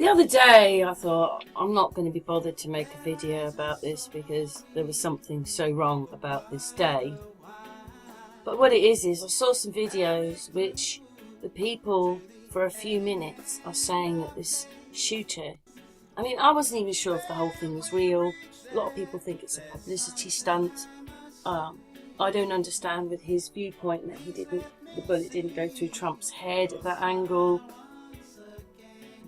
The other day I thought I'm not going to be bothered to make a video about this because there was something so wrong about this day. But what it is I saw some videos which the people for a few minutes are saying that this shooter, I mean, I wasn't even sure if the whole thing was real. A lot of people think it's a publicity stunt. I don't understand with his viewpoint that the bullet didn't go through Trump's head at that angle.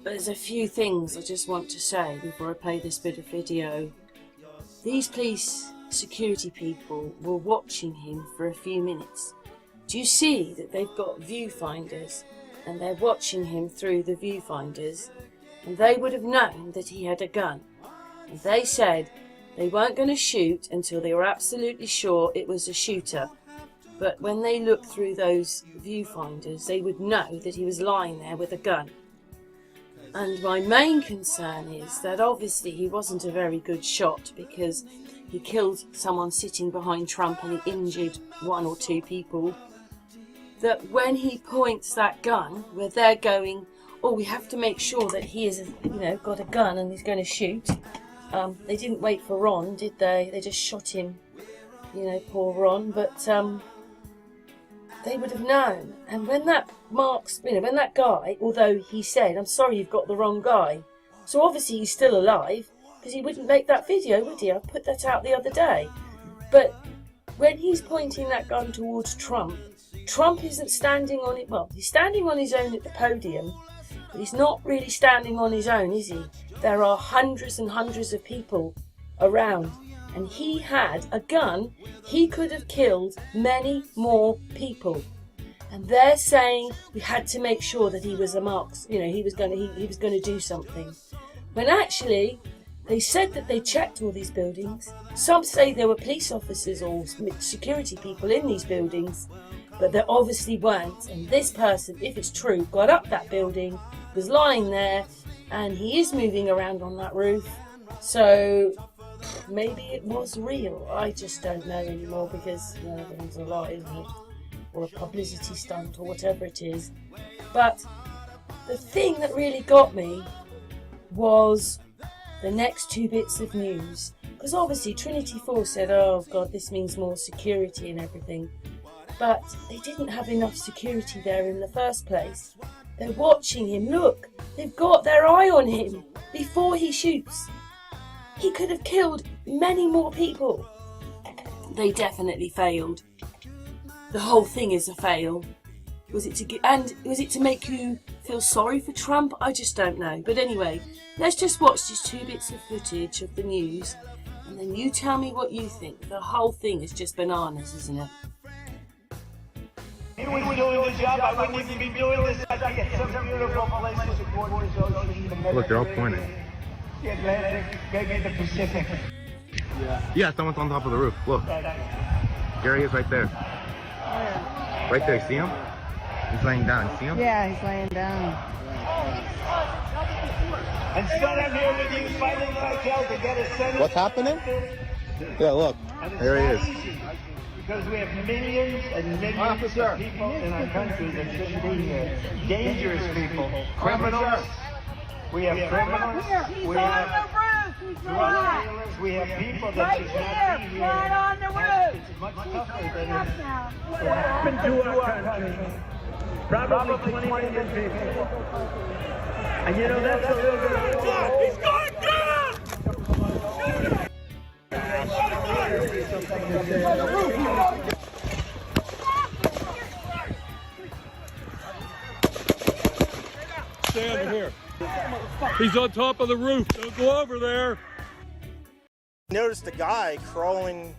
But there's a few things I just want to say before I play this bit of video. These police security people were watching him for a few minutes. Do you see that they've got viewfinders and they're watching him through the viewfinders? And they would have known that he had a gun. And they said they weren't going to shoot until they were absolutely sure it was a shooter. But when they looked through those viewfinders, they would know that he was lying there with a gun. And my main concern is that obviously he wasn't a very good shot because he killed someone sitting behind Trump and he injured one or two people. That when he points that gun, where they're going, oh, we have to make sure that he is, got a gun and he's going to shoot. They didn't wait for Ron, did they? They just shot him, poor Ron. But they would have known. And when that when that guy, although he said, I'm sorry, you've got the wrong guy. So obviously he's still alive because he wouldn't make that video, would he? I put that out the other day. But when he's pointing that gun towards Trump, Trump isn't standing on it. Well, he's standing on his own at the podium, but he's not really standing on his own, is he? There are hundreds and hundreds of people around. And he had a gun, he could have killed many more people. And they're saying we had to make sure that he was a he was going to do something. When actually, they said that they checked all these buildings. Some say there were police officers or security people in these buildings, but there obviously weren't. And this person, if it's true, got up that building, was lying there, and he is moving around on that roof. So maybe it was real. I just don't know anymore because everything's a lie, isn't it? Or a publicity stunt or whatever it is. But the thing that really got me was the next two bits of news. Because obviously Trinity 4 said, oh God, this means more security and everything. But they didn't have enough security there in the first place. They're watching him. Look, they've got their eye on him before he shoots. He could have killed many more people. They definitely failed. The whole thing is a fail. Was it to make you feel sorry for Trump? I just don't know. But anyway, let's just watch these two bits of footage of the news, and then you tell me what you think. The whole thing is just bananas, isn't it? He was doing the job. I wouldn't even be doing this. I get some beautiful places to gorgeous ocean. Look, they're all pointing. The Atlantic, maybe the Pacific. Yeah, someone's on top of the roof. Look. There he is right there. Right there, see him? He's laying down, see him? Yeah, he's laying down. And son, I'm here with you fighting cartel to get a Senate. What's happening? Yeah, look. There he is. Because we have millions and millions of people in our country that shouldn't be here. Dangerous people. Criminals. We have criminals. We have drug dealers. We have people that should not be here. Right on the roof. It's much tougher than What happened to our country. Probably 20 million people. And that's a little bit of he's going down! Stay over here. He's on top of the roof. Don't go over there. Noticed a guy crawling,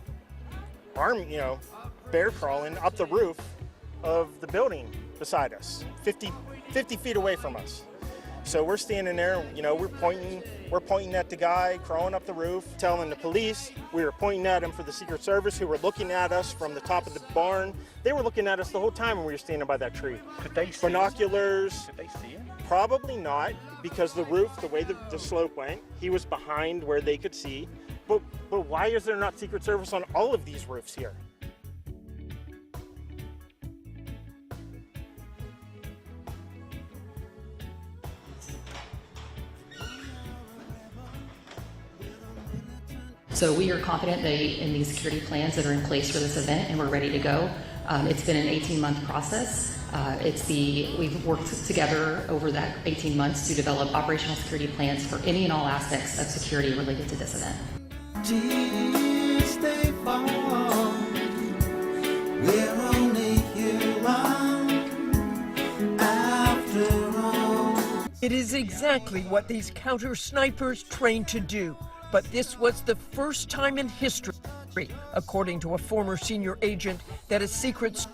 bear crawling up the roof of the building beside us, 50 feet away from us. So we're standing there, we're pointing at the guy crawling up the roof, telling the police. We were pointing at him for the Secret Service, who were looking at us from the top of the barn. They were looking at us the whole time when we were standing by that tree. Could they see binoculars? Could they see it? Probably not, because the roof, the way the slope went, he was behind where they could see. But why is there not Secret Service on all of these roofs here? So we are confident in these security plans that are in place for this event, and we're ready to go. It's been an 18-month process. We've worked together over that 18 months to develop operational security plans for any and all aspects of security related to this event. It is exactly what these counter snipers trained to do, but this was the first time in history, according to a former senior agent, that a Secret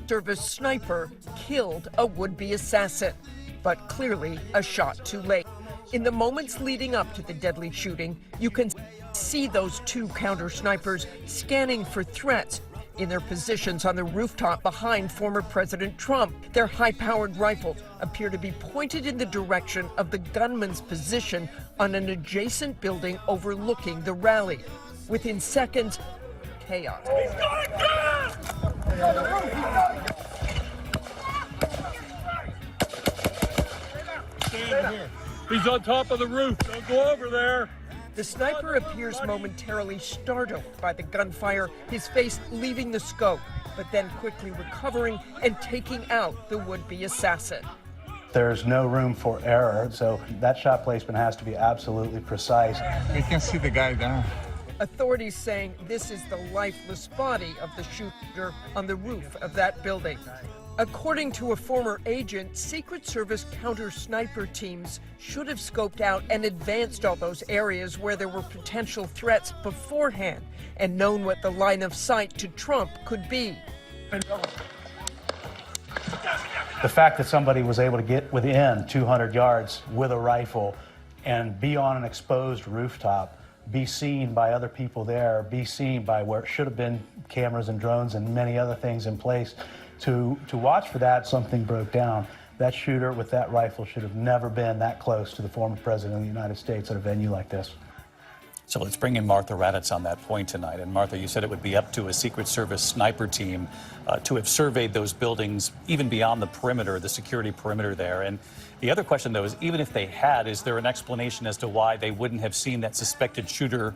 Service sniper killed a would-be assassin, but clearly a shot too late. In the moments leading up to the deadly shooting, you can see those two counter snipers scanning for threats in their positions on the rooftop behind former President Trump. Their high-powered rifles appear to be pointed in the direction of the gunman's position on an adjacent building overlooking the rally. Within seconds, chaos. Stand here. He's on top of the roof. Don't go over there. The sniper appears momentarily startled by the gunfire, his face leaving the scope, but then quickly recovering and taking out the would-be assassin. There's no room for error, so that shot placement has to be absolutely precise. You can see the guy down. Authorities saying this is the lifeless body of the shooter on the roof of that building. According to a former agent, Secret Service counter-sniper teams should have scoped out and advanced all those areas where there were potential threats beforehand and known what the line of sight to Trump could be. The fact that somebody was able to get within 200 yards with a rifle and be on an exposed rooftop, be seen by other people there, be seen by where it should have been cameras and drones and many other things in place, to watch for that, something broke down. That shooter with that rifle should have never been that close to the former president of the United States at a venue like this. So let's bring in Martha Raddatz on that point tonight. And Martha, you said it would be up to a Secret Service sniper team to have surveyed those buildings even beyond the perimeter, the security perimeter there. And the other question, though, is even if they had, is there an explanation as to why they wouldn't have seen that suspected shooter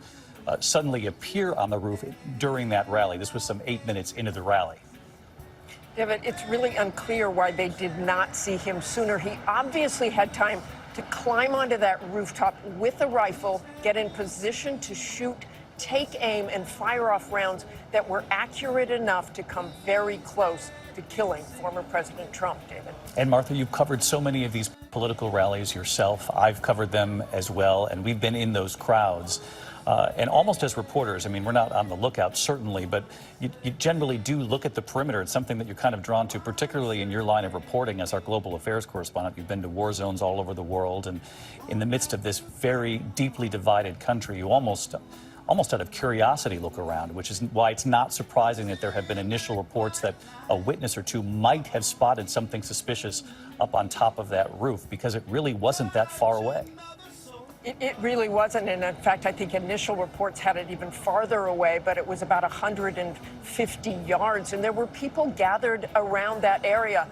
suddenly appear on the roof during that rally? This was some 8 minutes into the rally. David, it's really unclear why they did not see him sooner. He obviously had time to climb onto that rooftop with a rifle, get in position to shoot, take aim, and fire off rounds that were accurate enough to come very close to killing former President Trump, David. And Martha, you've covered so many of these political rallies yourself. I've covered them as well, and we've been in those crowds. And almost as reporters, I mean, we're not on the lookout, certainly, but you generally do look at the perimeter. It's something that you're kind of drawn to, particularly in your line of reporting as our global affairs correspondent. You've been to war zones all over the world, and in the midst of this very deeply divided country, you almost out of curiosity look around, which is why it's not surprising that there have been initial reports that a witness or two might have spotted something suspicious up on top of that roof, because it really wasn't that far away. It really wasn't, and in fact, I think initial reports had it even farther away, but it was about 150 yards, and there were people gathered around that area.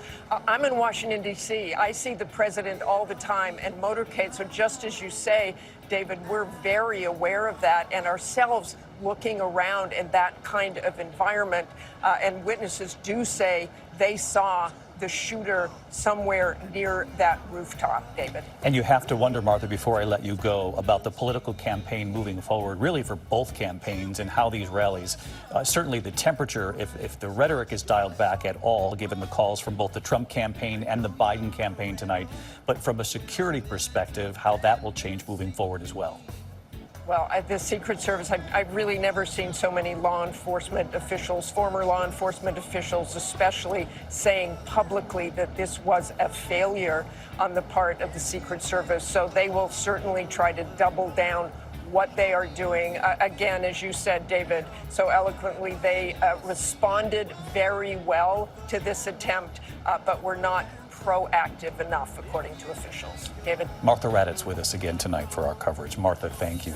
I'm in Washington, D.C. I see the president all the time, and motorcade, so just as you say, David, we're very aware of that, and ourselves looking around in that kind of environment, and witnesses do say they saw the shooter somewhere near that rooftop, David. And you have to wonder, Martha, before I let you go, about the political campaign moving forward, really for both campaigns and how these rallies, certainly the temperature, if the rhetoric is dialed back at all, given the calls from both the Trump campaign and the Biden campaign tonight, but from a security perspective, how that will change moving forward as well. Well, at the Secret Service, I've really never seen so many law enforcement officials, former law enforcement officials especially, saying publicly that this was a failure on the part of the Secret Service. So they will certainly try to double down what they are doing. Again, as you said, David, so eloquently, they responded very well to this attempt, but were not proactive enough, according to officials. David? Martha Raddatz with us again tonight for our coverage. Martha, thank you.